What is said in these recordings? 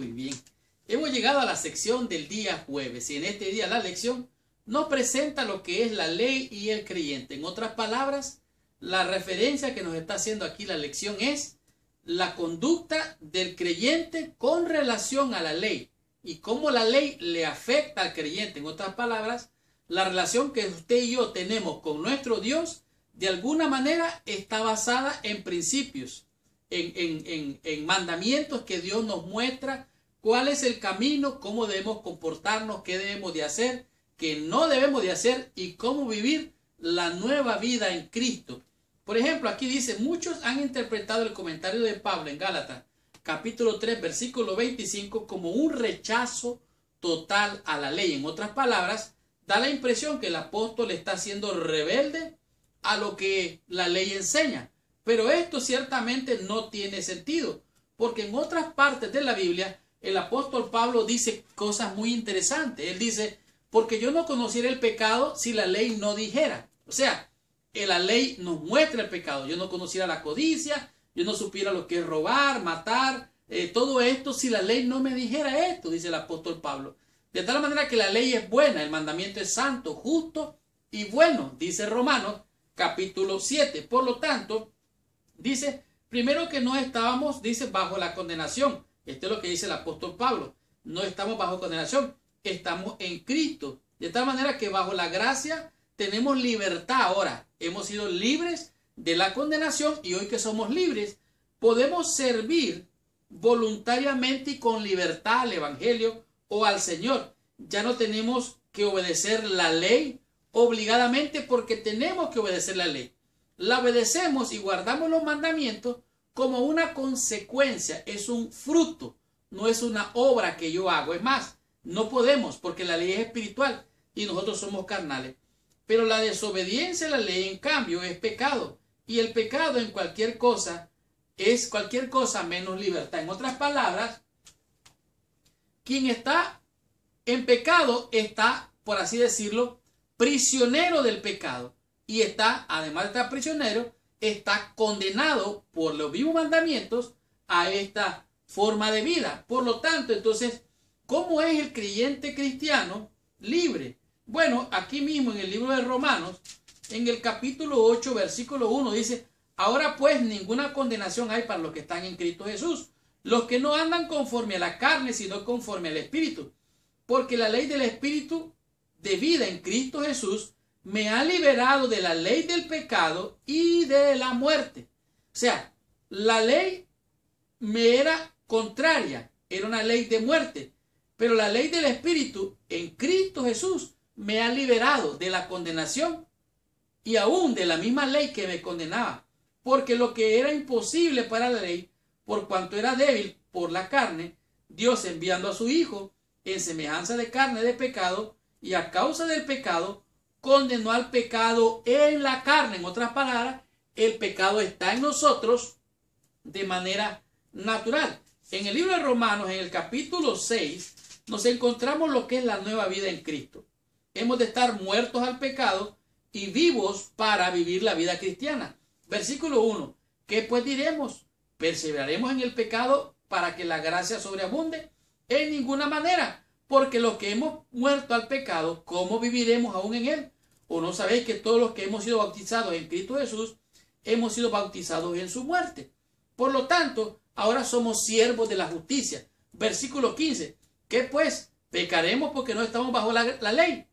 Muy bien. Hemos llegado a la sección del día jueves y en este día la lección nos presenta lo que es la ley y el creyente. En otras palabras, la referencia que nos está haciendo aquí la lección es la conducta del creyente con relación a la ley y cómo la ley le afecta al creyente. En otras palabras, la relación que usted y yo tenemos con nuestro Dios de alguna manera está basada en principios, en mandamientos que Dios nos muestra, cuál es el camino, cómo debemos comportarnos, qué debemos de hacer, qué no debemos de hacer y cómo vivir la nueva vida en Cristo. Por ejemplo, aquí dice, muchos han interpretado el comentario de Pablo en Gálatas, capítulo 3, versículo 25, como un rechazo total a la ley. En otras palabras, da la impresión que el apóstol está siendo rebelde a lo que la ley enseña. Pero esto ciertamente no tiene sentido, porque en otras partes de la Biblia, el apóstol Pablo dice cosas muy interesantes. Él dice, porque yo no conociera el pecado si la ley no dijera. O sea, la ley nos muestra el pecado. Yo no conociera la codicia, yo no supiera lo que es robar, matar, todo esto si la ley no me dijera esto, dice el apóstol Pablo. De tal manera que la ley es buena, el mandamiento es santo, justo y bueno, dice Romanos capítulo 7. Por lo tanto, dice, primero que no estábamos, dice, bajo la condenación. Esto es lo que dice el apóstol Pablo. No estamos bajo condenación, estamos en Cristo. De tal manera que bajo la gracia tenemos libertad ahora. Hemos sido libres de la condenación y hoy que somos libres, podemos servir voluntariamente y con libertad al Evangelio o al Señor. Ya no tenemos que obedecer la ley obligadamente porque tenemos que obedecer la ley. La obedecemos y guardamos los mandamientos como una consecuencia, es un fruto, no es una obra que yo hago. Es más, no podemos porque la ley es espiritual y nosotros somos carnales. Pero la desobediencia a la ley, en cambio, es pecado. Y el pecado en cualquier cosa es cualquier cosa menos libertad. En otras palabras, quien está en pecado está, por así decirlo, prisionero del pecado. Y está, además de estar prisionero, está condenado por los mismos mandamientos a esta forma de vida. Por lo tanto, entonces, ¿cómo es el creyente cristiano libre? Bueno, aquí mismo en el libro de Romanos, en el capítulo 8, versículo 1, dice, ahora pues ninguna condenación hay para los que están en Cristo Jesús, los que no andan conforme a la carne, sino conforme al Espíritu. Porque la ley del Espíritu de vida en Cristo Jesús me ha liberado de la ley del pecado y de la muerte. O sea, la ley me era contraria, era una ley de muerte, pero la ley del Espíritu en Cristo Jesús me ha liberado de la condenación y aún de la misma ley que me condenaba, porque lo que era imposible para la ley, por cuanto era débil por la carne, Dios enviando a su Hijo en semejanza de carne de pecado, y a causa del pecado, condenó al pecado en la carne. En otras palabras, el pecado está en nosotros de manera natural. En el libro de Romanos, en el capítulo 6, nos encontramos lo que es la nueva vida en Cristo. Hemos de estar muertos al pecado y vivos para vivir la vida cristiana. Versículo 1. ¿Qué pues diremos? ¿Perseveraremos en el pecado para que la gracia sobreabunde? En ninguna manera, porque los que hemos muerto al pecado, ¿cómo viviremos aún en él? ¿O no sabéis que todos los que hemos sido bautizados en Cristo Jesús, hemos sido bautizados en su muerte? Por lo tanto, ahora somos siervos de la justicia. Versículo 15. ¿Qué pues? ¿Pecaremos porque no estamos bajo la ley,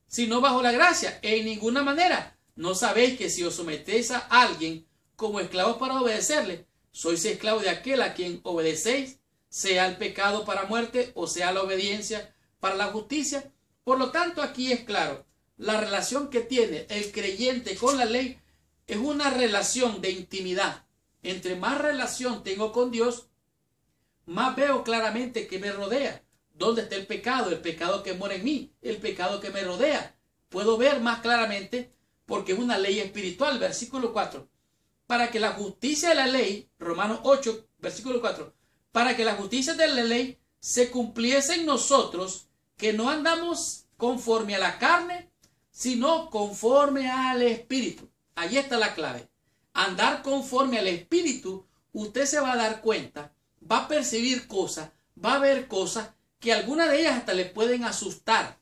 sino bajo la gracia? En ninguna manera. ¿No sabéis que si os sometéis a alguien como esclavos para obedecerle, sois esclavos de aquel a quien obedecéis, sea el pecado para muerte o sea la obediencia para la justicia? Por lo tanto, aquí es claro, la relación que tiene el creyente con la ley es una relación de intimidad. Entre más relación tengo con Dios, más veo claramente que me rodea. ¿Dónde está el pecado que mora en mí, el pecado que me rodea? Puedo ver más claramente porque es una ley espiritual. Versículo 4. Para que la justicia de la ley, Romanos 8, versículo 4, para que la justicia de la ley se cumpliese en nosotros, que no andamos conforme a la carne, sino conforme al Espíritu. Allí está la clave. Andar conforme al Espíritu, usted se va a dar cuenta, va a percibir cosas, va a haber cosas que algunas de ellas hasta le pueden asustar.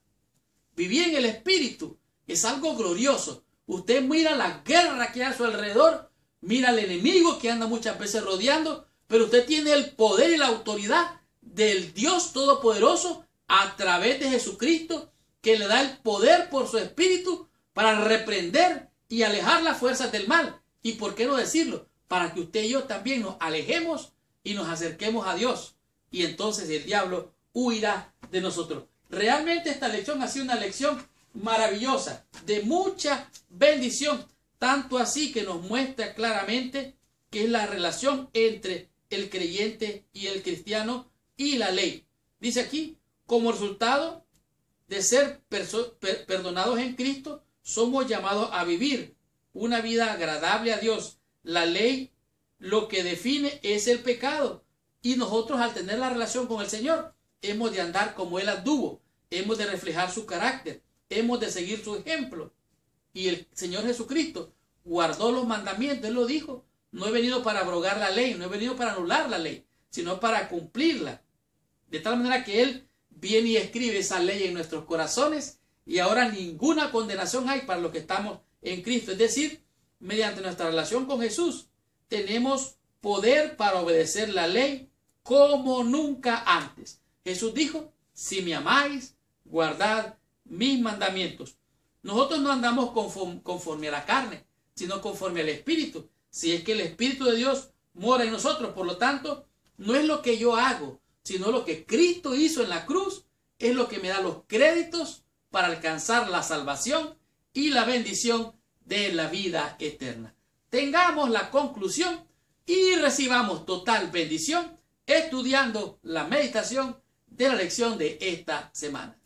Vivir en el Espíritu es algo glorioso. Usted mira la guerra que hay a su alrededor, mira al enemigo que anda muchas veces rodeando, pero usted tiene el poder y la autoridad del Dios Todopoderoso a través de Jesucristo, que le da el poder por su Espíritu para reprender y alejar las fuerzas del mal. Y por qué no decirlo, para que usted y yo también nos alejemos y nos acerquemos a Dios. Y entonces el diablo huirá de nosotros. Realmente esta lección ha sido una lección maravillosa, de mucha bendición, tanto así que nos muestra claramente que es la relación entre el creyente y el cristiano y la ley. Dice aquí, como resultado de ser perdonados en Cristo, somos llamados a vivir una vida agradable a Dios. La ley lo que define es el pecado, y nosotros al tener la relación con el Señor hemos de andar como Él anduvo, hemos de reflejar su carácter, hemos de seguir su ejemplo. Y el Señor Jesucristo guardó los mandamientos. Él lo dijo: no he venido para abrogar la ley, no he venido para anular la ley, sino para cumplirla. De tal manera que Él viene y escribe esa ley en nuestros corazones, y ahora ninguna condenación hay para los que estamos en Cristo. Es decir, mediante nuestra relación con Jesús tenemos poder para obedecer la ley como nunca antes. Jesús dijo: si me amáis, guardad mis mandamientos. Nosotros no andamos conforme a la carne, sino conforme al Espíritu. Si es que el Espíritu de Dios mora en nosotros, por lo tanto, no es lo que yo hago, sino lo que Cristo hizo en la cruz, es lo que me da los créditos para alcanzar la salvación y la bendición de la vida eterna. Tengamos la conclusión y recibamos total bendición estudiando la meditación de la lección de esta semana.